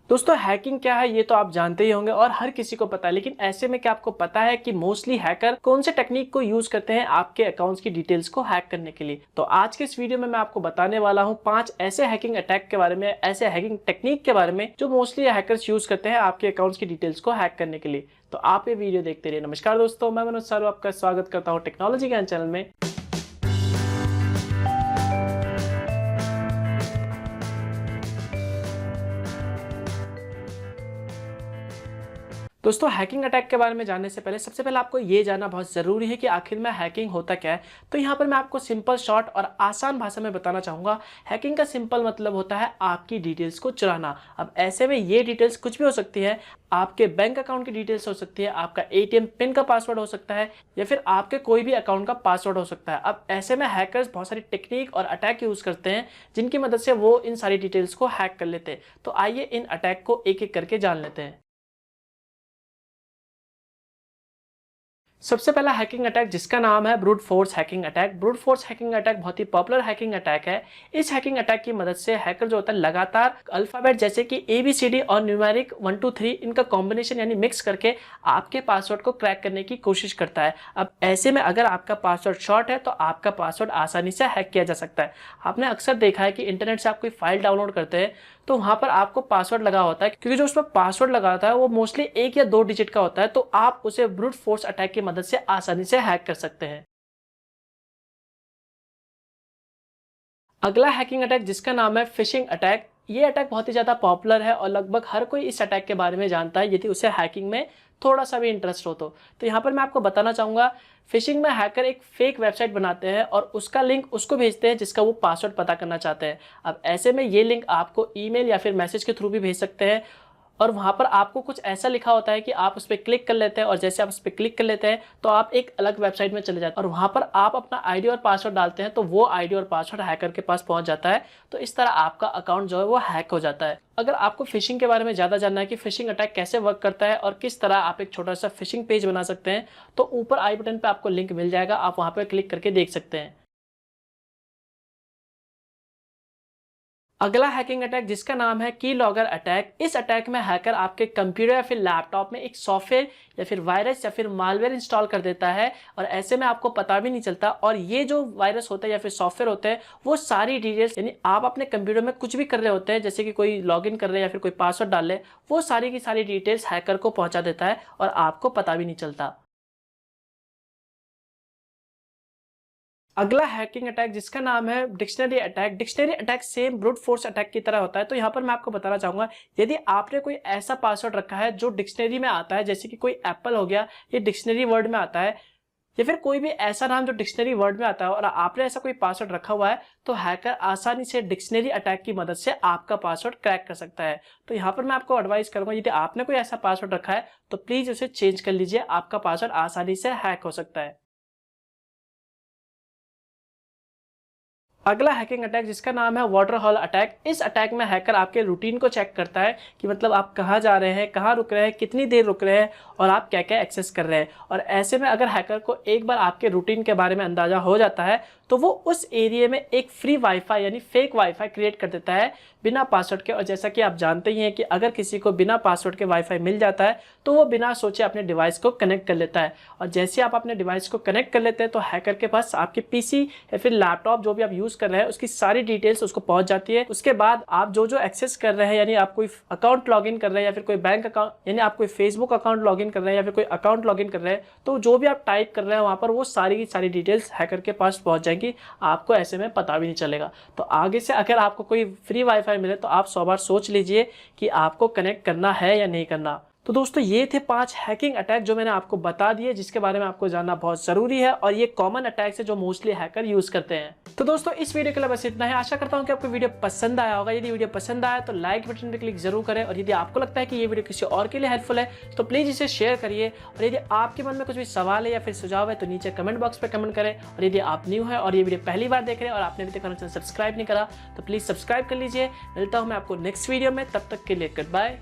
दोस्तों हैकिंग क्या है ये तो आप जानते ही होंगे और हर किसी को पता है, लेकिन ऐसे में क्या आपको पता है कि मोस्टली हैकर कौन से टेक्निक को यूज करते हैं आपके अकाउंट्स की डिटेल्स को हैक करने के लिए। तो आज के इस वीडियो में मैं आपको बताने वाला हूं 5 ऐसे हैकिंग अटैक के बारे में, ऐसे हैकिंग टेक्निक के बारे में जो मोस्टली हैकर्स यूज करते हैं आपके अकाउंट्स की डिटेल्स को हैक करने के लिए। तो आप ये वीडियो देखते रहिए। नमस्कार दोस्तों, मैं मनोज सारू आपका स्वागत करता हूँ टेक्नोलॉजी ज्ञान चैनल में। दोस्तों हैकिंग अटैक के बारे में जानने से पहले सबसे पहले आपको ये जानना बहुत ज़रूरी है कि आखिर में हैकिंग होता क्या है। तो यहाँ पर मैं आपको सिंपल शॉर्ट और आसान भाषा में बताना चाहूँगा। हैकिंग का सिंपल मतलब होता है आपकी डिटेल्स को चुराना। अब ऐसे में ये डिटेल्स कुछ भी हो सकती है। आपके बैंक अकाउंट की डिटेल्स हो सकती है, आपका एटीएम पिन का पासवर्ड हो सकता है, या फिर आपके कोई भी अकाउंट का पासवर्ड हो सकता है। अब ऐसे में हैकर्स बहुत सारी टेक्निक और अटैक यूज़ करते हैं जिनकी मदद से वो इन सारी डिटेल्स को हैक कर लेते हैं। तो आइए इन अटैक को एक एक करके जान लेते हैं। सबसे पहला हैकिंग अटैक जिसका नाम है brute force hacking attack. Brute force hacking attack बहुत ही पॉपुलर हैकिंग अटैक है। इस हैकिंग अटैक की मदद से हैकर जो होता है लगातार अल्फाबेट जैसे कि ABCD और न्यूमेरिक 1 2 3 इनका कॉम्बिनेशन यानी मिक्स करके आपके पासवर्ड को क्रैक करने की कोशिश करता है। अब ऐसे में अगर आपका पासवर्ड शॉर्ट है तो आपका पासवर्ड आसानी से हैक किया जा सकता है। आपने अक्सर देखा है कि इंटरनेट से आप कोई फाइल डाउनलोड करते हैं तो वहां पर आपको पासवर्ड लगा होता है, क्योंकि जो उसमें पासवर्ड लगा होता है वो मोस्टली 1 या 2 डिजिट का होता है। तो आप उसे ब्रूट फोर्स अटैक की मदद से आसानी से हैक कर सकते हैं। अगला हैकिंग अटैक जिसका नाम है फिशिंग अटैक। ये अटैक बहुत ही ज़्यादा पॉपुलर है और लगभग हर कोई इस अटैक के बारे में जानता है यदि उसे हैकिंग में थोड़ा सा भी इंटरेस्ट हो तो यहाँ पर मैं आपको बताना चाहूँगा। फिशिंग में हैकर एक फेक वेबसाइट बनाते हैं और उसका लिंक उसको भेजते हैं जिसका वो पासवर्ड पता करना चाहते हैं। अब ऐसे में ये लिंक आपको ईमेल या फिर मैसेज के थ्रू भी भेज सकते हैं और वहाँ पर आपको कुछ ऐसा लिखा होता है कि आप उस पर क्लिक कर लेते हैं और जैसे आप उस पर क्लिक कर लेते हैं तो आप एक अलग वेबसाइट में चले जाते हैं और वहाँ पर आप अपना आईडी और पासवर्ड डालते हैं तो वो आईडी और पासवर्ड हैकर के पास पहुँच जाता है। तो इस तरह आपका अकाउंट जो है वो हैक हो जाता है। अगर आपको फिशिंग के बारे में ज़्यादा जानना है कि फिशिंग अटैक कैसे वर्क करता है और किस तरह आप एक छोटा सा फिशिंग पेज बना सकते हैं तो ऊपर आई बटन पर आपको लिंक मिल जाएगा, आप वहाँ पर क्लिक करके देख सकते हैं। अगला हैकिंग अटैक जिसका नाम है की लॉगर अटैक। इस अटैक में हैकर आपके कंप्यूटर या फिर लैपटॉप में एक सॉफ्टवेयर या फिर वायरस या फिर मालवेयर इंस्टॉल कर देता है और ऐसे में आपको पता भी नहीं चलता। और ये जो वायरस होता है या फिर सॉफ्टवेयर होता है वो सारी डिटेल्स, यानी आप अपने कंप्यूटर में कुछ भी कर रहे होते हैं जैसे कि कोई लॉगिन कर रहे हैं या फिर कोई पासवर्ड डाल रहे, वो सारी की सारी डिटेल्स हैकर को पहुंचा देता है और आपको पता भी नहीं चलता। अगला हैकिंग अटैक जिसका नाम है dictionary attack. Dictionary attack same brute force attack की तरह होता है। तो यहाँ पर मैं आपको बताना चाहूंगा, यदि आपने कोई ऐसा पासवर्ड रखा है जो डिक्शनरी में आता है, जैसे कि कोई एप्पल हो गया, ये डिक्शनरी वर्ड में आता है, या फिर कोई भी ऐसा नाम जो डिक्शनरी वर्ड में आता है और आपने ऐसा कोई पासवर्ड रखा हुआ है, तो हैकर आसानी से डिक्शनरी अटैक की मदद से आपका पासवर्ड क्रैक कर सकता है। तो यहाँ पर मैं आपको एडवाइस करूंगा, यदि आपने कोई ऐसा पासवर्ड रखा है तो प्लीज उसे चेंज कर लीजिए, आपका पासवर्ड आसानी से हैक हो सकता है। अगला हैकिंग अटैक जिसका नाम है वाटर हॉल अटैक। इस अटैक में हैकर आपके रूटीन को चेक करता है कि मतलब आप कहाँ जा रहे हैं, कहाँ रुक रहे हैं, कितनी देर रुक रहे हैं और आप क्या क्या एक्सेस कर रहे हैं। और ऐसे में अगर हैकर को एक बार आपके रूटीन के बारे में अंदाजा हो जाता है तो वो उस एरिया में एक फ्री वाईफाई यानी फेक वाईफाई क्रिएट कर देता है बिना पासवर्ड के। और जैसा कि आप जानते ही हैं कि अगर किसी को बिना पासवर्ड के वाईफाई मिल जाता है तो वो बिना सोचे अपने डिवाइस को कनेक्ट कर लेता है। और जैसे आप अपने डिवाइस को कनेक्ट कर लेते हैं तो हैकर के पास आपके पीसी या फिर लैपटॉप जो भी आप यूज कर रहे हैं उसकी सारी डिटेल्स उसको पहुंच जाती है। उसके बाद आप जो जो एक्सेस कर रहे हैं, यानी आप कोई अकाउंट लॉगिन कर रहे हैं या फिर कोई बैंक अकाउंट, यानी आप कोई फेसबुक अकाउंट लॉगिन कर रहे हैं या फिर कोई अकाउंट लॉगिन कर रहे हैं, तो जो भी आप टाइप कर रहे हैं वहां पर वो सारी की सारी डिटेल्स हैकर के पास पहुंच जाएंगी, आपको ऐसे में पता भी नहीं चलेगा। तो आगे से अगर आपको कोई फ्री वाईफाई मिले तो आप 100 बार सोच लीजिए कि आपको कनेक्ट करना है या नहीं करना। तो दोस्तों ये थे 5 हैकिंग अटैक जो मैंने आपको बता दिए, जिसके बारे में आपको जानना बहुत जरूरी है और ये कॉमन अटैक्स है जो मोस्टली हैकर यूज करते हैं। तो दोस्तों इस वीडियो के लिए बस इतना है। आशा करता हूं कि आपको वीडियो पसंद आया होगा। यदि वीडियो पसंद आया तो लाइक बटन पर क्लिक जरूर करें और यदि आपको लगता है कि ये वीडियो किसी और के लिए हेल्पफुल है तो प्लीज इसे शेयर करिए। और यदि आपके मन में कुछ भी सवाल है या फिर सुझाव है तो नीचे कमेंट बॉक्स पर कमेंट करें। और यदि आप न्यू है और ये वीडियो पहली बार देख रहे हैं और आपने अभी तक चैनल सब्सक्राइब नहीं करा तो प्लीज सब्सक्राइब कर लीजिए। मिलता हूं मैं आपको नेक्स्ट वीडियो में, तब तक के लिए गुड बाय।